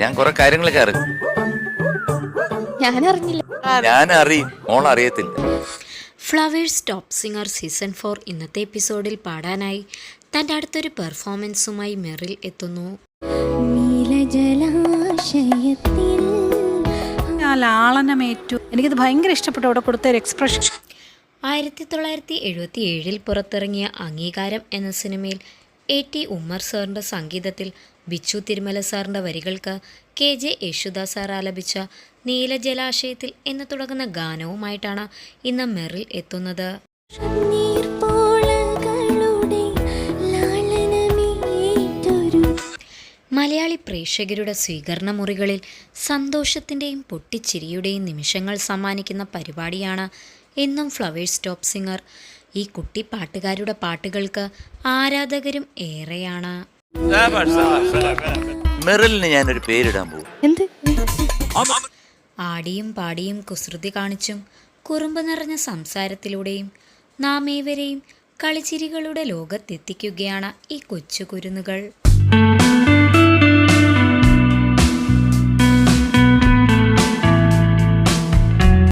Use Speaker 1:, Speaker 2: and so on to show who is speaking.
Speaker 1: ഞാൻ കുറെ കാര്യങ്ങളൊക്കെ അറിയും.
Speaker 2: ഞാൻ അറിഞ്ഞില്ല.
Speaker 1: ഞാൻ അറിയും, മോൾ അറിയത്തില്ല.
Speaker 3: ഫ്ലവേഴ്സ് ടോപ്പ് സിംഗർ സീസൺ 4 ഇന്നത്തെ എപ്പിസോഡിൽ പാടാനായി തൻ്റെ അടുത്തൊരു പെർഫോമൻസുമായി മെറിൽ എത്തുന്നു.
Speaker 4: എനിക്കത് ഭയങ്കര ഇഷ്ടപ്പെട്ടു. അവിടെ കൊടുത്ത ഒരു എക്സ്പ്രഷൻ.
Speaker 3: 1977 പുറത്തിറങ്ങിയ അംഗീകാരം എന്ന സിനിമയിൽ AT ഉമ്മർ സാറിൻ്റെ സംഗീതത്തിൽ ബിച്ചു തിരുമല സാറിൻ്റെ വരികൾക്ക് KJ യേശുദാസ് സാർ ആലപിച്ച നീലജലാശയത്തിൽ എന്ന് തുടങ്ങുന്ന ഗാനവുമായിട്ടാണ് ഇന്ന് മെറിൽ എത്തുന്നത്. മലയാളി പ്രേക്ഷകരുടെ സ്വീകരണ മുറികളിൽ സന്തോഷത്തിൻ്റെയും പൊട്ടിച്ചിരിയുടെയും നിമിഷങ്ങൾ സമ്മാനിക്കുന്ന പരിപാടിയാണ് എന്നും ഫ്ലവേഴ്സ് ടോപ്പ് സിംഗർ. ഈ കുട്ടി പാട്ടുകാരുടെ പാട്ടുകൾക്ക് ആരാധകരും ഏറെയാണ്.
Speaker 1: മെറിലിന് ഞാനൊരു പേരിടാൻ പോകും.
Speaker 2: എന്ത്?
Speaker 3: ആടിയും പാടിയും കുസൃതി കാണിച്ചും കുറുമ്പ് നിറഞ്ഞ സംസാരത്തിലൂടെയും നാം ഏവരെയും കളിച്ചിരികളുടെ ലോകത്തെത്തിക്കുകയാണ് ഈ കൊച്ചു കുരുന്നുകൾ.